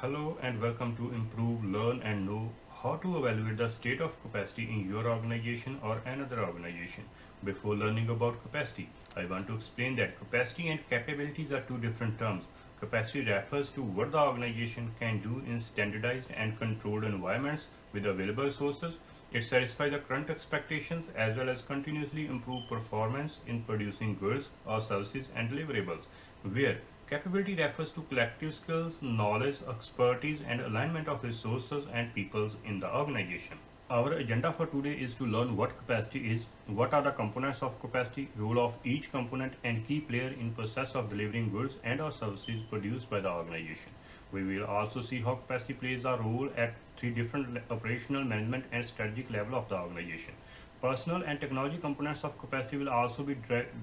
Hello and welcome to Improve, Learn and Know how to evaluate the state of capacity in your organization or another organization. Before learning about capacity, I want to explain that capacity and capabilities are two different terms. Capacity refers to what the organization can do in standardized and controlled environments with available resources. It satisfies the current expectations as well as continuously improve performance in producing goods or services and deliverables. Where capability refers to collective skills, knowledge, expertise, and alignment of resources and peoples in the organization. Our agenda for today is to learn what capacity is, what are the components of capacity, role of each component, and key player in process of delivering goods and or services produced by the organization. We will also see how capacity plays a role at three different operational, management, and strategic level of the organization. Personal and technology components of capacity will also be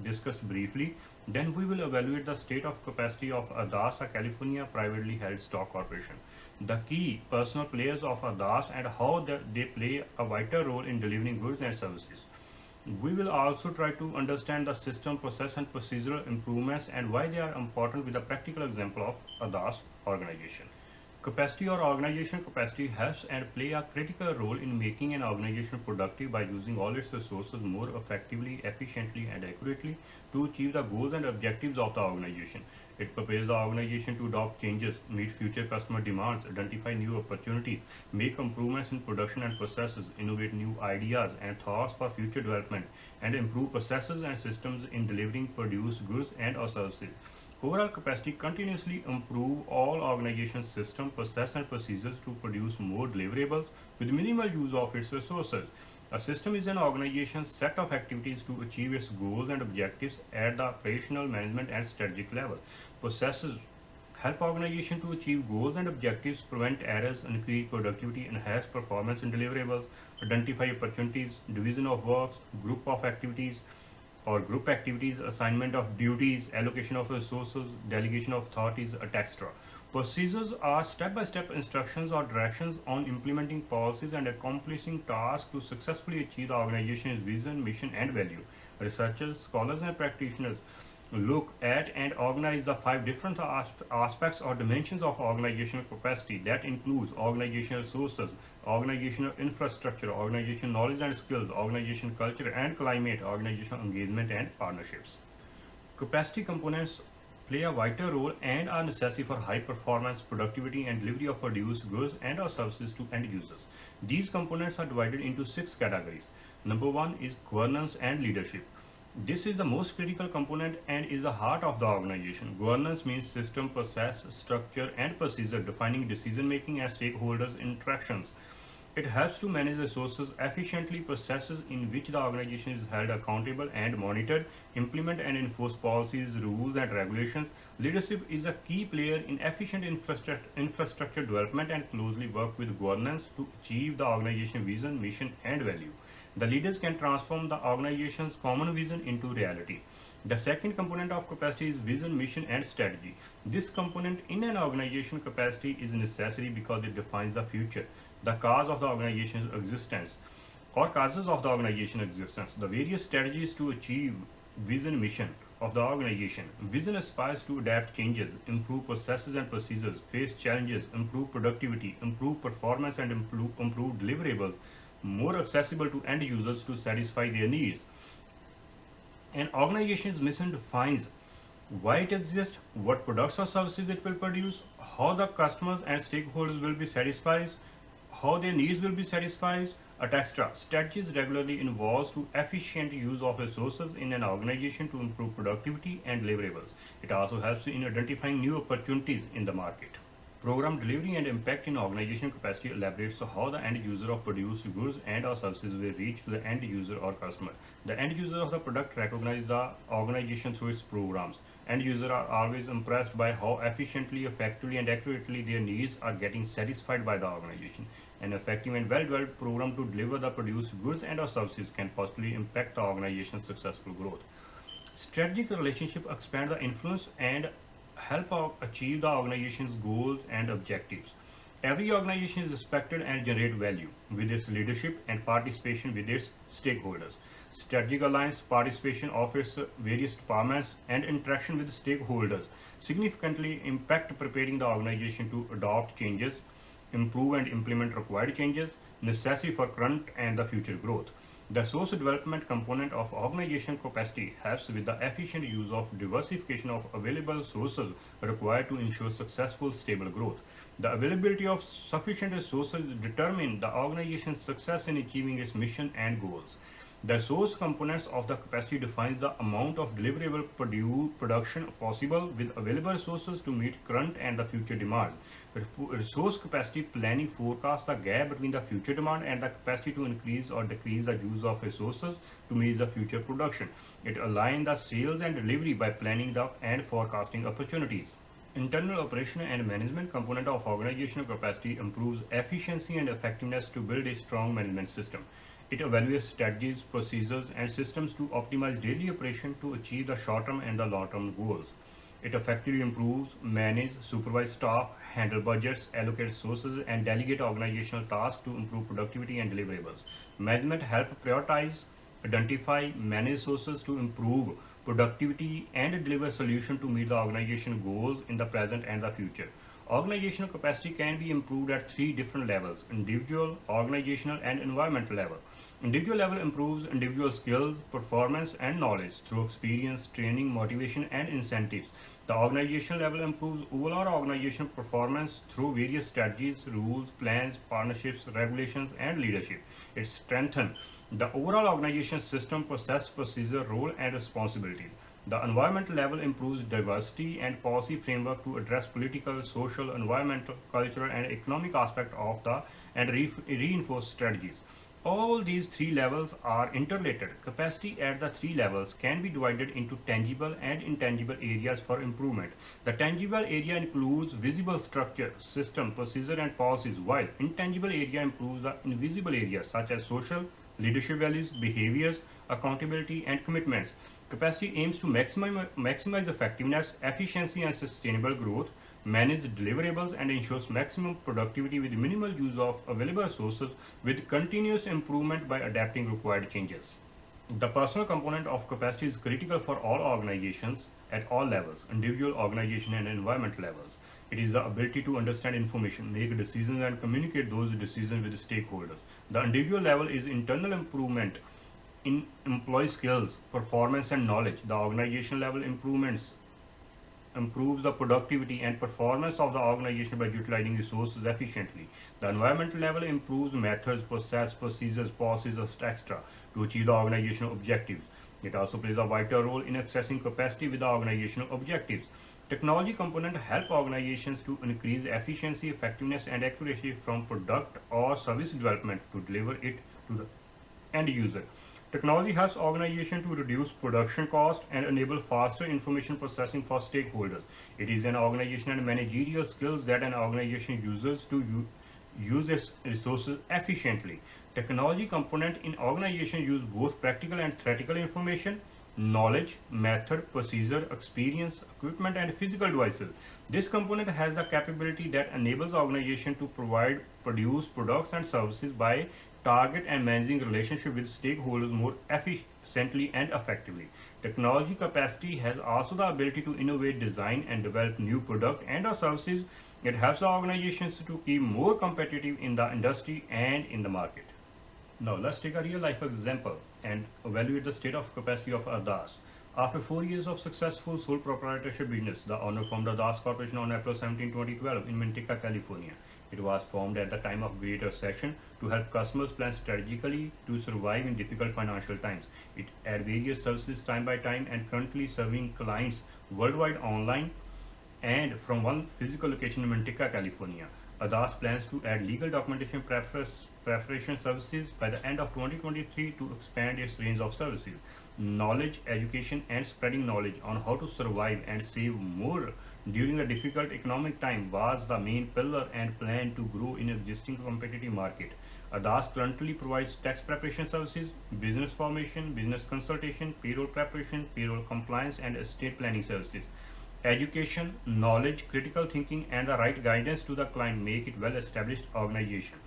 discussed briefly. Then we will evaluate the state of capacity of ADAS, a California privately held stock corporation. The key personal players of ADAS and how they play a vital role in delivering goods and services. We will also try to understand the system, process, and procedural improvements and why they are important with a practical example of ADAS organization. Capacity or organization capacity helps and play a critical role in making an organization productive by using all its resources more effectively, efficiently, and accurately to achieve the goals and objectives of the organization. It prepares the organization to adopt changes, meet future customer demands, identify new opportunities, make improvements in production and processes, innovate new ideas and thoughts for future development, and improve processes and systems in delivering produced goods and or services. Overall capacity continuously improve all organization system, process and procedures to produce more deliverables with minimal use of its resources. A system is an organization's set of activities to achieve its goals and objectives at the operational, management and strategic level. Processes help organization to achieve goals and objectives, prevent errors, increase productivity, enhance performance and deliverables, identify opportunities, division of works, group of activities, or group activities, assignment of duties, allocation of resources, delegation of authorities, etc. Procedures are step-by-step instructions or directions on implementing policies and accomplishing tasks to successfully achieve the organization's vision, mission, and value. Researchers, scholars, and practitioners look at and organize the five different aspects or dimensions of organizational capacity that includes organizational resources, organizational infrastructure, organizational knowledge and skills, organization culture and climate, organizational engagement and partnerships. Capacity components play a vital role and are necessary for high performance, productivity, and delivery of produced goods and or services to end users. These components are divided into six categories. Number one is governance and leadership. This is the most critical component and is the heart of the organization. Governance means system, process, structure, and procedure defining decision making and stakeholders' interactions. It helps to manage resources efficiently, processes in which the organization is held accountable and monitored, implement and enforce policies, rules, and regulations. Leadership is a key player in efficient infrastructure development and closely work with governance to achieve the organization vision, mission, and value. The leaders can transform the organization's common vision into reality. The second component of capacity is vision, mission, and strategy. This component in an organization capacity is necessary because it defines the future, the cause of the organization's existence, or causes of the organization existence, the various strategies to achieve vision, mission of the organization. Vision aspires to adapt changes, improve processes and procedures, face challenges, improve productivity, improve performance, and improve deliverables more accessible to end users to satisfy their needs. An organization's mission defines why it exists, what products or services it will produce, how the customers and stakeholders will be satisfied, how their needs will be satisfied, etc. Strategies regularly involves to efficient use of resources in an organization to improve productivity and deliverables. It also helps in identifying new opportunities in the market. Program delivery and impact in organization capacity elaborates how the end user of produced goods and or services will reach to the end user or customer. The end user of the product recognizes the organization through its programs. End users are always impressed by how efficiently, effectively, and accurately their needs are getting satisfied by the organization. An effective and well-developed program to deliver the produced goods and or services can positively impact the organization's successful growth. Strategic relationship expand the influence and help achieve the organization's goals and objectives. Every organization is expected and generate value with its leadership and participation with its stakeholders. Strategic alliance participation of its various departments and interaction with stakeholders. significantly impact preparing the organization to adopt changes, improve and implement required changes necessary for current and the future growth. The resource development component of organizational capacity helps with the efficient use of diversification of available sources required to ensure successful stable growth. The availability of sufficient resources determine the organization's success in achieving its mission and goals. The source components of the capacity defines the amount of deliverable production possible with available resources to meet current and the future demand. Resource capacity planning forecasts the gap between the future demand and the capacity to increase or decrease the use of resources to meet the future production. It aligns the sales and delivery by planning the and forecasting opportunities. Internal operational and management component of organizational capacity improves efficiency and effectiveness to build a strong management system. It evaluates strategies, procedures, and systems to optimize daily operation to achieve the short-term and the long-term goals. It effectively improves, manage, supervise staff, handle budgets, allocate resources, and delegate organizational tasks to improve productivity and deliverables. Management help prioritize, identify, manage resources to improve productivity, and deliver solutions to meet the organization goals in the present and the future. Organizational capacity can be improved at three different levels: individual, organizational, and environmental level. Individual level improves individual skills, performance, and knowledge through experience, training, motivation, and incentives. The organizational level improves overall organizational performance through various strategies, rules, plans, partnerships, regulations, and leadership. It strengthens the overall organization system, process, procedure, role, and responsibility. The environmental level improves diversity and policy framework to address political, social, environmental, cultural, and economic aspects of the and reinforce strategies. All these three levels are interrelated. Capacity at the three levels can be divided into tangible and intangible areas for improvement. The tangible area includes visible structure, system, procedure, and policies, while intangible area improves the invisible areas such as social, leadership values, behaviors, accountability, and commitments. Capacity aims to maximize effectiveness, efficiency, and sustainable growth, manage deliverables, and ensures maximum productivity with minimal use of available resources with continuous improvement by adapting required changes. The personal component of capacity is critical for all organizations at all levels, individual, organization, and environmental levels. It is the ability to understand information, make decisions, and communicate those decisions with stakeholders. The individual level is internal improvement in employee skills, performance, and knowledge. The organizational level improvements improves the productivity and performance of the organization by utilizing resources efficiently. The environmental level improves methods, process, procedures, policies, etc. to achieve the organizational objectives. It also plays a vital role in accessing capacity with the organizational objectives. Technology components help organizations to increase efficiency, effectiveness, and accuracy from product or service development to deliver it to the end user. Technology helps organizations to reduce production cost and enable faster information processing for stakeholders. It is an organizational and managerial skills that an organization uses to use its resources efficiently. Technology component in organization use both practical and theoretical information, knowledge, method, procedure, experience, equipment, and physical devices. This component has the capability that enables organization to produce products and services by target and managing relationship with stakeholders more efficiently and effectively. Technology capacity has also the ability to innovate, design, and develop new product and or services. It helps the organizations to keep more competitive in the industry and in the market. Now let's take a real life example and evaluate the state of capacity of Ardas. After 4 years of successful sole proprietorship business, the owner formed Ardas Corporation on April 17, 2012 in Manteca, California. It was formed at the time of Great Recession to help customers plan strategically to survive in difficult financial times. It added various services time by time and currently serving clients worldwide online and from one physical location in Manteca, California. Ardas plans to add legal documentation preparation services by the end of 2023 to expand its range of services. Knowledge, education, and spreading knowledge on how to survive and save more during a difficult economic time was the main pillar and plan to grow in existing competitive market. Ardas currently provides tax preparation services, business formation, business consultation, payroll preparation, payroll compliance, and estate planning services. Education, knowledge, critical thinking, and the right guidance to the client make it well-established organization.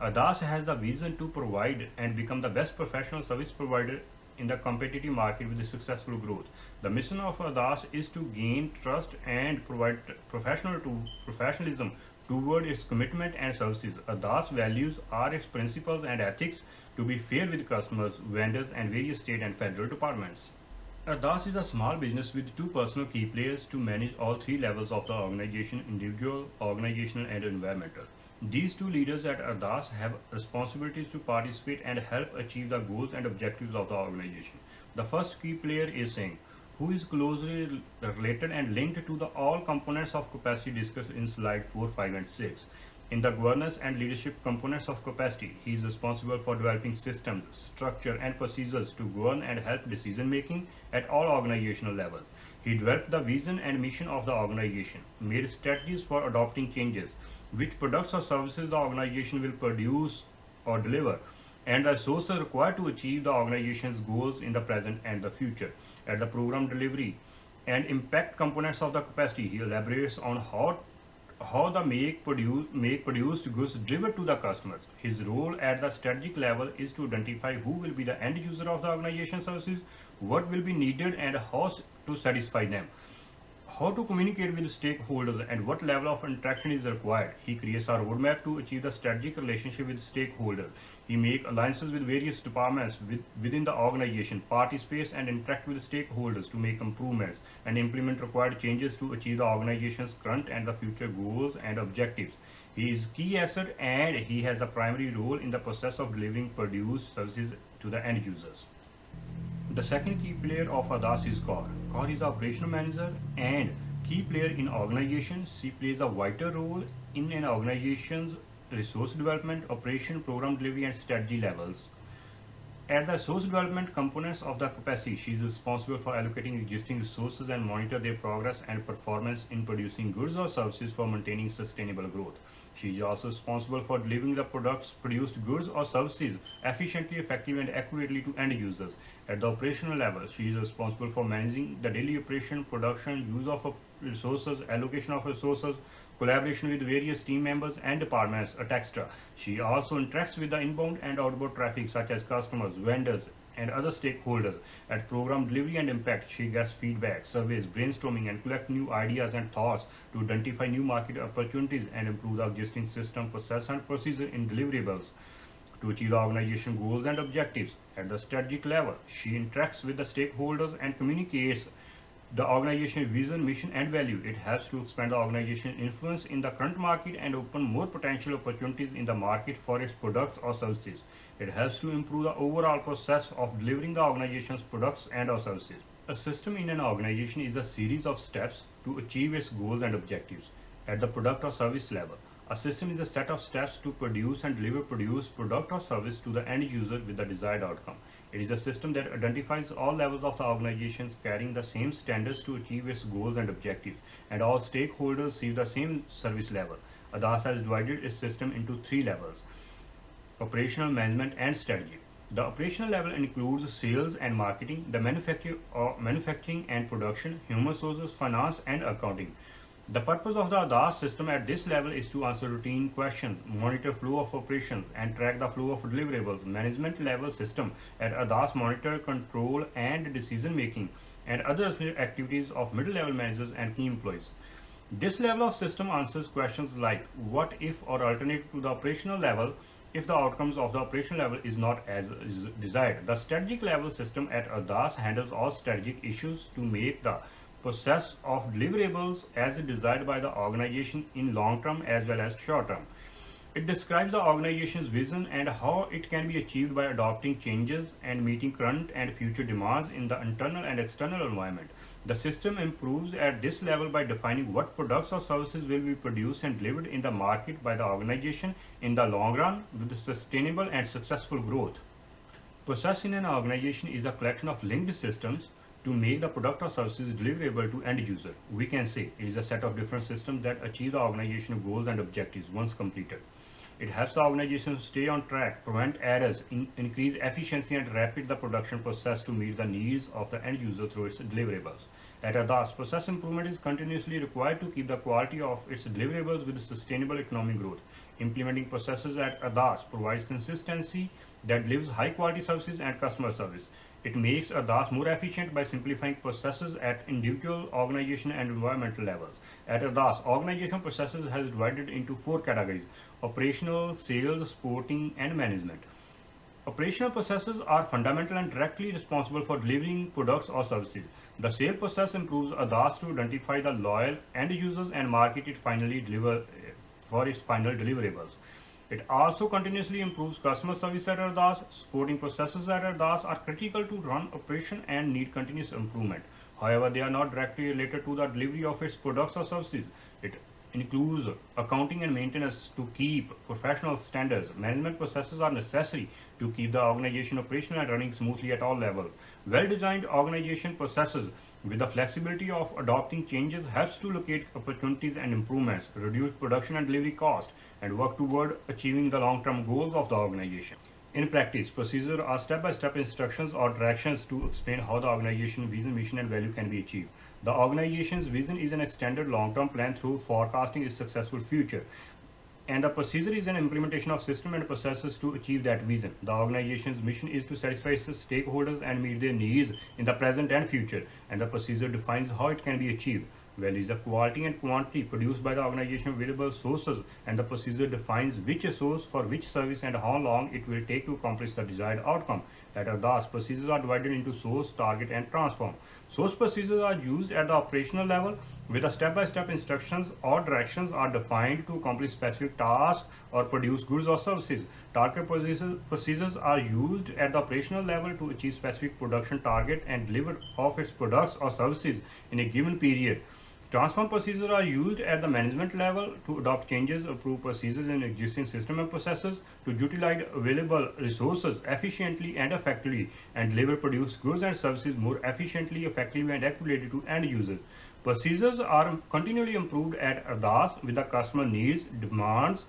Ardas has the vision to provide and become the best professional service provider in the competitive market with successful growth. The mission of Adas is to gain trust and provide professionalism toward its commitment and services. Adas values are its principles and ethics to be fair with customers, vendors, and various state and federal departments. Adas is a small business with two personal key players to manage all three levels of the organization: individual, organizational, and environmental. These two leaders at Adas have responsibilities to participate and help achieve the goals and objectives of the organization. The first key player is Singh, who is closely related and linked to the all components of capacity discussed in slide 4, 5, and 6. In the governance and leadership components of capacity, he is responsible for developing systems, structure, and procedures to govern and help decision making at all organizational levels. He developed the vision and mission of the organization, made strategies for adopting changes, which products or services the organization will produce or deliver, and the resources required to achieve the organization's goals in the present and the future. At the program delivery and impact components of the capacity, he elaborates on how the make produced goods delivered to the customers. His role at the strategic level is to identify who will be the end user of the organization services, what will be needed, and how to satisfy them, how to communicate with stakeholders, and what level of interaction is required. He creates a roadmap to achieve the strategic relationship with stakeholders. He makes alliances with various departments within the organization, participates and interact with stakeholders to make improvements and implement required changes to achieve the organization's current and the future goals and objectives. He is key asset and he has a primary role in the process of delivering produced services to the end users. The second key player of Adas is Kaur. Kaur is the operational manager and key player in organizations. She plays a vital role in an organization's resource development, operation, program delivery, and strategy levels. At the resource development components of the capacity, she is responsible for allocating existing resources and monitor their progress and performance in producing goods or services for maintaining sustainable growth. She is also responsible for delivering the produced goods or services efficiently, effectively, and accurately to end users. At the operational level, she is responsible for managing the daily operation, production, use of resources, allocation of resources, collaboration with various team members and departments, etc. She also interacts with the inbound and outbound traffic such as customers, vendors, and other stakeholders. At program delivery and impact, she gets feedback, surveys, brainstorming, and collect new ideas and thoughts to identify new market opportunities and improve the existing system, process, and procedure in deliverables to achieve the organization goals and objectives. At the strategic level, she interacts with the stakeholders and communicates the organization's vision, mission, and value. It helps to expand the organization's influence in the current market and open more potential opportunities in the market for its products or services. It helps to improve the overall process of delivering the organization's products and or services. A system in an organization is a series of steps to achieve its goals and objectives. At the product or service level, a system is a set of steps to produce and deliver produced product or service to the end user with the desired outcome. It is a system that identifies all levels of the organization carrying the same standards to achieve its goals and objectives, and all stakeholders receive the same service level. Adas has divided its system into three levels: operational, management, and strategy. The operational level includes sales and marketing, the manufacturing and production, human resources, finance, and accounting. The purpose of the Adas system at this level is to answer routine questions, monitor flow of operations, and track the flow of deliverables. Management level system at Adas monitor, control, and decision making, and other activities of middle level managers and key employees. This level of system answers questions like what if or alternative to the operational level if the outcomes of the operational level is not as is desired. The strategic level system at Adas handles all strategic issues to make the process of deliverables as desired by the organization in long term as well as short term. It describes the organization's vision and how it can be achieved by adopting changes and meeting current and future demands in the internal and external environment. The system improves at this level by defining what products or services will be produced and delivered in the market by the organization in the long run with sustainable and successful growth. Process in an organization is a collection of linked systems to make the product or services deliverable to end user. We can say it is a set of different systems that achieve the organizational goals and objectives once completed. It helps the organization stay on track, prevent errors, increase efficiency, and rapid the production process to meet the needs of the end user through its deliverables. At Adas, process improvement is continuously required to keep the quality of its deliverables with sustainable economic growth. Implementing processes at Adas provides consistency that delivers high quality services and customer service. It makes Ardas more efficient by simplifying processes at individual, organization, and environmental levels. At Ardas, organizational processes has divided into four categories: operational, sales, supporting, and management. Operational processes are fundamental and directly responsible for delivering products or services. The sale process improves Ardas to identify the loyal end users and market it finally deliver for its final deliverables. It also continuously improves customer service at Ardas. Supporting processes at Ardas are critical to run operation and need continuous improvement. However, they are not directly related to the delivery of its products or services. It includes accounting and maintenance to keep professional standards. Management processes are necessary to keep the organization operational and running smoothly at all levels. Well-designed organization processes with the flexibility of adopting changes helps to locate opportunities and improvements, reduce production and delivery cost, and work toward achieving the long-term goals of the organization. In practice, procedures are step-by-step instructions or directions to explain how the organization's vision, mission, and value can be achieved. The organization's vision is an extended long-term plan through forecasting its successful future. And the procedure is an implementation of system and processes to achieve that vision. The organization's mission is to satisfy its stakeholders and meet their needs in the present and future. And the procedure defines how it can be achieved. Values the quality and quantity produced by the organization available sources, and the procedure defines which source for which service and how long it will take to accomplish the desired outcome. At Ardas, procedures are divided into source, target, and transform. Source procedures are used at the operational level, where the step-by-step instructions or directions are defined to accomplish specific tasks or produce goods or services. Target procedures are used at the operational level to achieve specific production target and deliver of its products or services in a given period. Transform procedures are used at the management level to adopt changes, improve procedures in existing system and processes, to utilize available resources efficiently and effectively, and deliver produced goods and services more efficiently, effectively, and accurately to end users. Procedures are continually improved at Ardas with the customer needs, demands,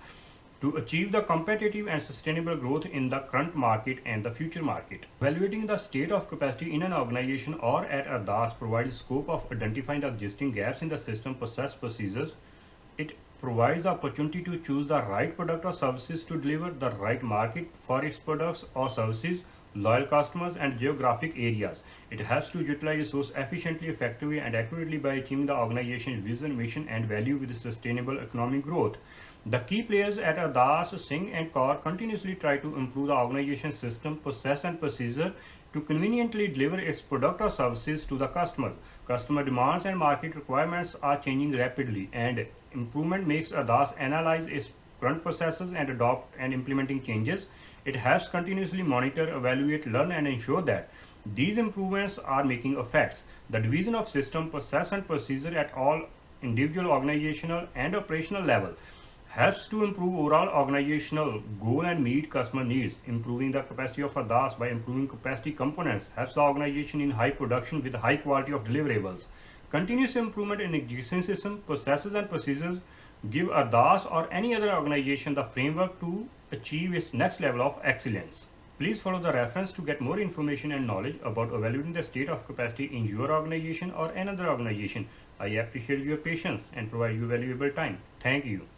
to achieve the competitive and sustainable growth in the current market and the future market. Evaluating the state of capacity in an organization or at Ardas provides scope of identifying the existing gaps in the system, process, procedures. It provides the opportunity to choose the right product or services to deliver the right market for its products or services, loyal customers, and geographic areas. It helps to utilize resources efficiently, effectively, and accurately by achieving the organization's vision, mission, and value with sustainable economic growth. The key players at Ardas, Singh, and Kaur continuously try to improve the organization's system, process, and procedure to conveniently deliver its product or services to the customers. Customer demands and market requirements are changing rapidly, and improvement makes Ardas analyze its current processes and adopt and implementing changes. It helps continuously monitor, evaluate, learn, and ensure that these improvements are making effects. The division of system, process, and procedure at all individual, organizational, and operational level helps to improve overall organizational goal and meet customer needs. Improving the capacity of Ardas by improving capacity components helps the organization in high production with high quality of deliverables. Continuous improvement in existing system, processes, and procedures give Ardas or any other organization the framework to achieve its next level of excellence. Please follow the reference to get more information and knowledge about evaluating the state of capacity in your organization or another organization. I appreciate your patience and provide you valuable time. Thank you.